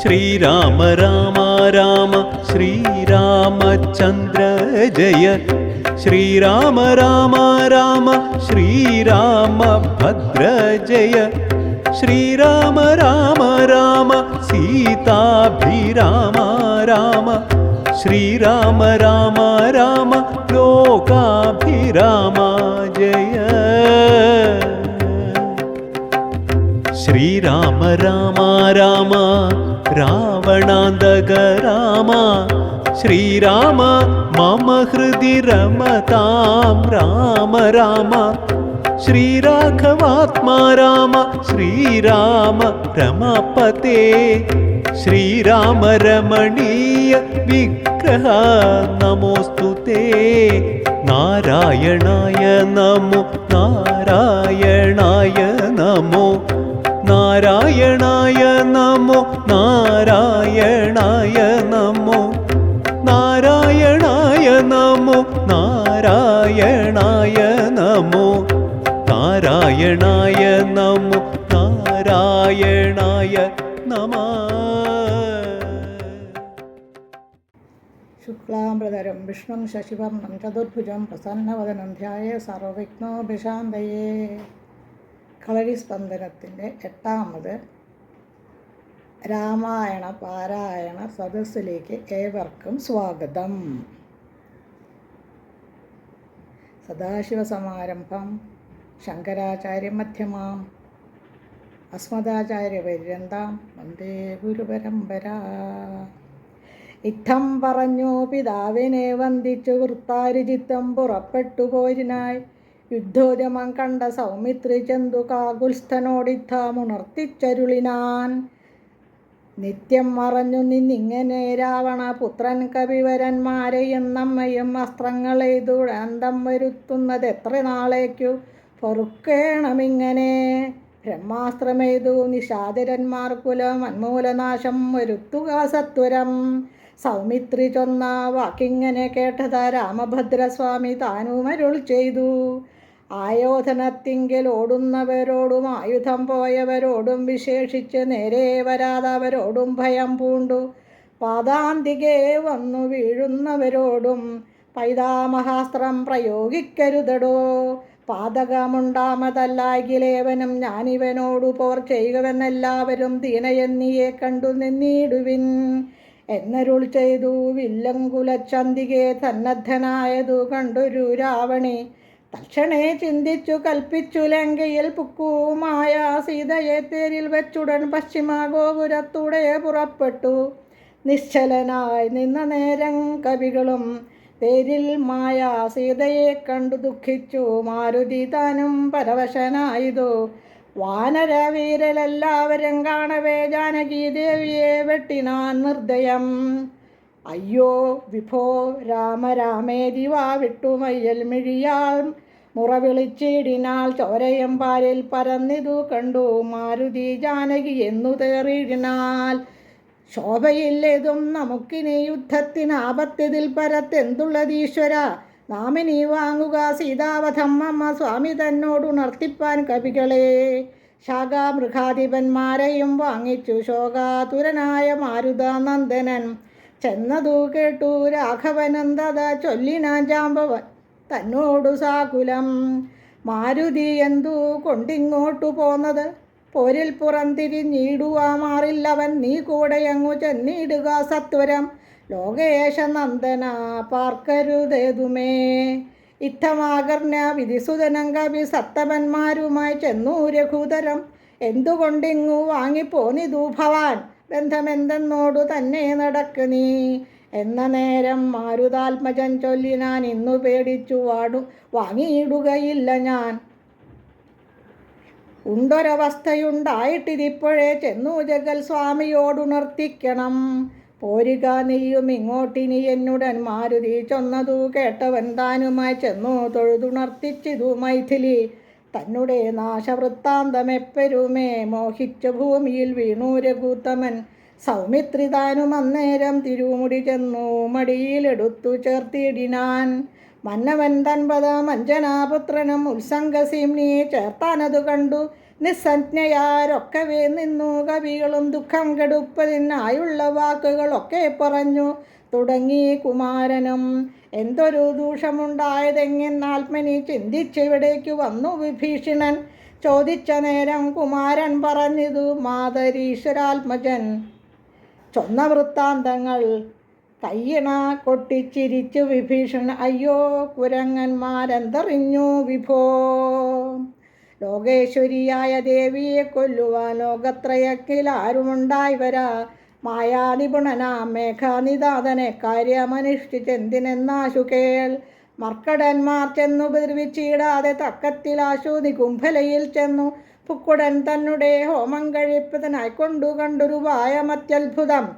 ശ്രീരാമ രാമ രാമ ശ്രീരാമചന്ദ്ര ജയ ശ്രീരാമ രാമ രാമ ശ്രീരാമഭദ്ര ജയ ശ്രീരാമ രാമ രാമ സീതാഭിരാമ രാമ ശ്രീരാമ രാമ രാമ ലോകാഭിരാമ ജയ ശ്രീരാമ രാമ രാമ രാവണാന്തക രാമ ശ്രീരാമ മമ ഹൃദി രമതാം രാമ രാമ ശ്രീരാഘവാത്മാ രാമ ശ്രീരാമ രമപതേ ശ്രീരാമ രമണീയ വിഗ്രഹ നമോസ്തുതേ നാരായണായ നമോ നാരായണായ നമോ നാരായണായ നമോ നാരായണായ നമോ നാരായണായ നമോ നാരായണായ നമോ നാരായണായ നമോ നാരായണായ നമഃ. ശുക്ലാംബരധരം വിഷ്ണും ശശിവർണം ചതുർഭുജം പ്രസന്നവദനം ധ്യായേ സർവവിഘ്നോപശാന്തയേ. കളരി സ്പന്ദനത്തിൻ്റെ 8ാമത് രാമായണ പാരായണ സദസ്സിലേക്ക് ഏവർക്കും സ്വാഗതം. സദാശിവസമാരംഭം ശങ്കരാചാര്യമധ്യമാം അസ്മദാചാര്യപര്യന്താം വന്ദേ ഗുരുപരമ്പര. ഇത്തം പറഞ്ഞു പിതാവിനെ വന്ദിച്ചു വൃത്താരുചിത്തം പുറപ്പെട്ടു പോരിനായി യുദ്ധോദ്യമം കണ്ട സൗമിത്രി ചെന്തു കാകുൽസ്ഥനോടിത്തമുണർത്തിച്ചരുളിനാൻ. നിത്യം മറഞ്ഞു നിന്നിങ്ങനെ രാവണ പുത്രൻ കവിവരന്മാരെയും നമ്മയും അസ്ത്രങ്ങളെയ്തു അന്തം വരുത്തുന്നത് എത്ര നാളേക്കു പൊറുക്കേണമിങ്ങനെ. ബ്രഹ്മാസ്ത്രമെയ്തു നിശാചരന്മാർ കുലം അന്മൂലനാശം വരുത്തുക സത്വരം. സൗമിത്രി ചൊന്ന വാക്കിങ്ങനെ കേട്ടത രാമഭദ്രസ്വാമി താനുമരുൾ ചെയ്തു. ആയോധനത്തിങ്കിൽ ഓടുന്നവരോടും ആയുധം പോയവരോടും വിശേഷിച്ച് നേരെ വരാതവരോടും ഭയം പൂണ്ടു പാദാന്തികെ വന്നു വീഴുന്നവരോടും പൈതാമഹാസ്ത്രം പ്രയോഗിക്കരുതടോ. പാതകമുണ്ടാമതല്ലാകിലേവനും ഞാനിവനോടു പോർ ചെയ്യുവെന്നെല്ലാവരും ദീനയെന്നിയെ കണ്ടു നിന്നിടുവിൻ എന്നരുൾ ചെയ്തു. വില്ലങ്കുലച്ചന്തികെ സന്നദ്ധനായതു കണ്ടൊരു രാവണി തക്ഷണേ ചിന്തിച്ചു കൽപ്പിച്ചു ലങ്കയിൽ പുക്കുമായ സീതയെ തേരിൽ വെച്ചുടൻ പശ്ചിമ ഗോപുരത്തൂടെ പുറപ്പെട്ടു. നിശ്ചലനായി നിന്ന നേരം കവികളും തേരിൽ മായ സീതയെ കണ്ടു ദുഃഖിച്ചു. മാരുതി താനും പരവശനായതു. വാനരവീരരെല്ലാവരും കാണവേ ജാനകി ദേവിയെ വെട്ടിനാൻ നിർദ്ദയം. അയ്യോ വിഭോ രാമ രാമേതി വാ വിട്ടുമയ്യൽ മിഴിയാൽ മുറവിളിച്ചിടിനാൾ. ചോരയും പാലിൽ പരന്നിതു കണ്ടു മാരുതി ജാനകി എന്നു തേറിയിടിനാൽ. ശോഭയില്ലേതും നമുക്കിനി യുദ്ധത്തിന് ആപത്തിതിൽ പരത്തെന്തുള്ളതീശ്വര. നാമിനി വാങ്ങുക സീതാവധം അമ്മ സ്വാമി തന്നോടുണർത്തിപ്പാൻ കവികളെ. ശാഖാമൃഗാധിപന്മാരെയും വാങ്ങിച്ചു ശോകാതുരനായ മാരുതാനന്ദനൻ. ചെന്നതു കേട്ടു രാഘവനന്ദത ചൊല്ലിനാൻ ജാമ്പവൻ തന്നോടു സാകുലം. മാരുതി എന്തു കൊണ്ടിങ്ങോട്ടു പോന്നത് പോരിൽ പുറംതിരിഞ്ഞിടുവാമാറില്ലവൻ. നീ കൂടെയങ്ങു ചെന്നിടുക സത്വരം. ലോകേശ നന്ദന പാർക്കരുതേതുമേ. ഇത്തമാകർണ വിധിസുതനം കവി സത്തമന്മാരുമായി ചെന്നു രഘുതരം. എന്തുകൊണ്ടിങ്ങു വാങ്ങിപ്പോന്നിതു ഭവാൻ ബന്ധമെന്തെന്നോടു തന്നെ നടക്ക് നീ എന്ന നേരം. മാരുതാത്മജൻ ചൊല്ലിനാൻ ഇന്നു പേടിച്ചു വാങ്ങിയിടുകയില്ല ഞാൻ. ഉണ്ടൊരവസ്ഥയുണ്ടായിട്ടിതിപ്പോഴേ ചെന്നു ജഗൽ സ്വാമിയോടുണർത്തിക്കണം. പോരുക നീയും ഇങ്ങോട്ടിനി എന്നുടൻ. മാരുതി ചൊന്നതു കേട്ടവൻ താനുമായി ചെന്നു തൊഴുതുണർത്തിച്ചിതു മൈഥിലി. തന്നെ നാശവൃത്താന്തമെപ്പെരുമേ മോഹിച്ച ഭൂമിയിൽ വീണു രഘുത്തമൻ. സൗമിത്രി താനും അന്നേരം തിരുമുടി ചെന്നു മടിയിലെടുത്തു ചേർത്തിടിനാൻ. മന്നവൻ തൻപദം അഞ്ജനാപുത്രനും ഉത്സംഗസിംനിയെ ചേർത്താനതു കണ്ടു നിസ്സഞ്ജയാരൊക്കവേ നിന്നു കവികളും ദുഃഖം കെടുപ്പതിനായുള്ള വാക്കുകളൊക്കെ പറഞ്ഞു തുടങ്ങി കുമാരനും. എന്തൊരു ദൂഷമുണ്ടായതെങ്ങെന്നാത്മനി ചിന്തിച്ചിവിടേക്കു വന്നു വിഭീഷണൻ. ചോദിച്ച നേരം കുമാരൻ പറഞ്ഞിതു മാതരീശ്വരാത്മജൻ ചൊന്ന വൃത്താന്തങ്ങൾ. കയ്യണ കൊട്ടിച്ചിരിച്ചു വിഭീഷണൻ, അയ്യോ കുരങ്ങന്മാരെന്തറിഞ്ഞു വിഭോ. ലോകേശ്വരിയായ ദേവിയെ കൊല്ലുവാൻ ലോകത്രയക്കിലാരുമുണ്ടായി വരാ. മായാനിപുണനാം മേഘാനിദാതനെ കാര്യമനുഷ്ഠിച്ചെന്തിനെന്നാശു കേൾ. മർക്കടന്മാർ ചെന്നു ഉപദ്രവിച്ചിടാതെ തക്കത്തിലാശു നികുംഭലയിൽ ചെന്നു പുക്കുടൻ തന്നെ ഹോമം കഴിപ്പതിനായി കണ്ടൊരു വായമത്യത്ഭുതം.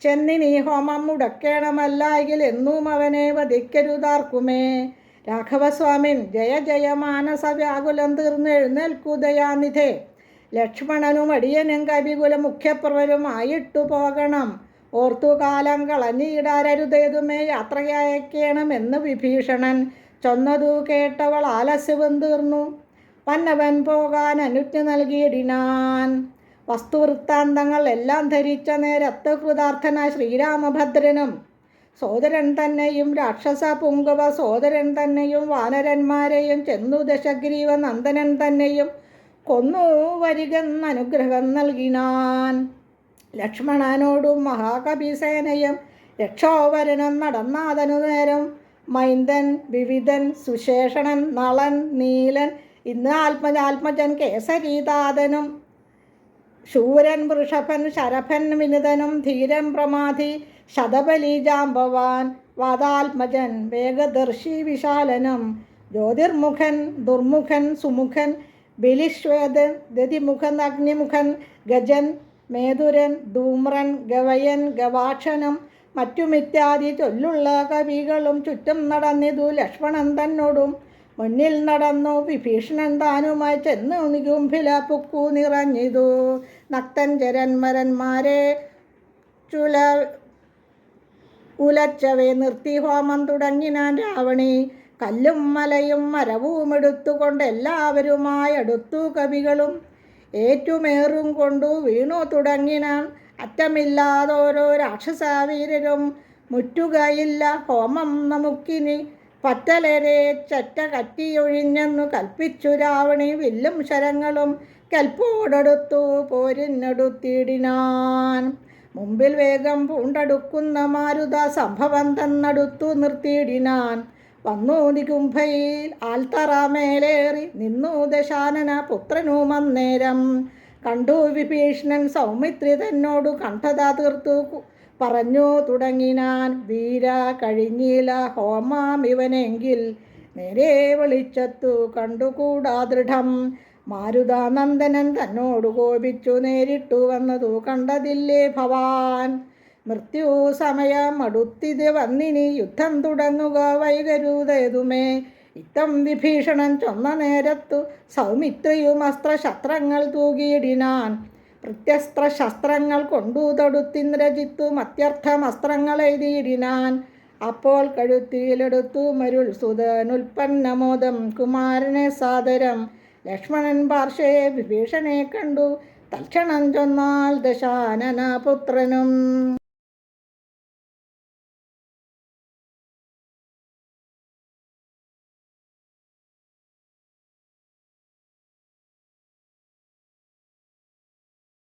ചെന്നിനി ഹോമം മുടക്കേണമല്ലായെങ്കിൽ എന്നും അവനെ വധിക്കരുതാർക്കുമേ. രാഘവസ്വാമിൻ ജയ ജയ മാനസ വ്യാകുലം തീർന്നെഴുന്നേൽക്കുദയാനിധേ. ലക്ഷ്മണനും അടിയനും കവികുല മുഖ്യപ്രവരുമായിട്ടു പോകണം. ഓർത്തുകാലം കളഞ്ഞിടാരരുതേതുമേ യാത്രയയക്കേണമെന്ന് വിഭീഷണൻ ചൊന്നതു കേട്ടവൾ ആലസ്യവും തീർന്നു. പന്നവൻ പോകാൻ അനുജ്ഞ നൽകിയിടിനാൻ. വസ്തുവൃത്താന്തങ്ങൾ എല്ലാം ധരിച്ച നേരത്ത് കൃതാർത്ഥനായ ശ്രീരാമഭദ്രനും സോദരൻ തന്നെയും രാക്ഷസ പുങ്കവ സോദരൻ തന്നെയും വാനരന്മാരെയും ചെന്നു ദശഗ്രീവ നന്ദനൻ തന്നെയും കൊന്നു വരികെന്നനുഗ്രഹം നൽകിനാൻ. ലക്ഷ്മണനോടും മഹാകപിസേനയും രക്ഷോവരനും നടന്നാതനു നേരം മൈന്ദൻ വിവിധൻ സുശേഷണൻ നളൻ നീലൻ ഇന്ന് ആത്മജൻ കേസരീതാതനും ശൂരൻ വൃഷഭൻ ശരഭൻ വിനിതനും ധീരൻ പ്രമാധി ശതബലി ജാംബവാൻ വാദാത്മജൻ വേഗദർശി വിശാലനും ജ്യോതിർമുഖൻ ദുർമുഖൻ സുമുഖൻ ബലിശ്വേതൻ ദതിമുഖൻ അഗ്നിമുഖൻ ഗജൻ മേതുരൻ ധൂമ്രൻ ഗവയൻ ഗവാക്ഷനും മറ്റുമിത്യാദി ചൊല്ലുള്ള കവികളും ചുറ്റും നടന്നിതു. ലക്ഷ്മണൻ തന്നോടും മുന്നിൽ നടന്നു വിഭീഷണൻ താനുമായി ചെന്നു നികുംഭില പുക്കു നിറഞ്ഞിതു. നക്തൻ ജരന്മരന്മാരെ ഉലച്ചവേ നിർത്തി ഹോമം തുടങ്ങിനാൻ രാവണി. കല്ലും മലയും മരവും എടുത്തുകൊണ്ട് എല്ലാവരുമായി അടുത്തു കവികളും ഏറ്റുമേറും കൊണ്ടു വീണു തുടങ്ങിനാൻ. അറ്റമില്ലാതോരോ രാക്ഷസവീരരും മുറ്റുകയില്ല ഹോമം നമുക്കിനി പറ്റലരെ ചറ്റ കറ്റിയൊഴിഞ്ഞെന്നു കൽപ്പിച്ചു രാവണി. വില്ലും ശരങ്ങളും കൽപ്പോടടുത്തു പോരിനടുത്തിടിനാൻ. മുമ്പിൽ വേഗം പൂണ്ടടുക്കുന്ന മാരുത സംഭവം തന്നടുത്തു നിർത്തിയിടിനാൻ. വന്നു നികുംഭയിൽ ആൽത്തറമേലേറി നിന്നു ദശാനന പുത്രനും അന്നേരം. കണ്ടു വിഭീഷണൻ സൗമിത്രി തന്നോടു കണ്ഠത തീർത്തു പറഞ്ഞു തുടങ്ങിനാൻ. വീര കഴിഞ്ഞില്ല ഹോമാമിവനെങ്കിൽ നേരെ വെളിച്ചത്തു കണ്ടുകൂടാ ദൃഢം. മാരുതാനന്ദനൻ തന്നോടു കോപിച്ചു നേരിട്ടു വന്നതു കണ്ടതില്ലേ ഭവാൻ. മൃത്യു സമയം അടുത്തിത് വന്നിനി യുദ്ധം തുടങ്ങുക വൈകരുതേതുമേ. ഇത്തം വിഭീഷണൻ ചൊന്ന നേരത്തു സൗമിത്രിയും അസ്ത്രശസ്ത്രങ്ങൾ തൂകിയിടിനാൻ. പ്രത്യസ്ത്രശസ്ത്രങ്ങൾ കൊണ്ടു തൊടുത്തിന്ദ്രജിത്തു മത്യർത്ഥമസ്ത്രങ്ങൾ എഴുതിയിടിനാൻ. അപ്പോൾ കഴുത്തിയിലെടുത്തു മരുൾ സുതനുൽപ്പന്നമോദം കുമാരനെ സാദരം. ലക്ഷ്മണൻ പാർശ്വേ വിഭീഷണനെ കണ്ടു തൽക്ഷണം ചൊന്നാൽ ദശാനന പുത്രനും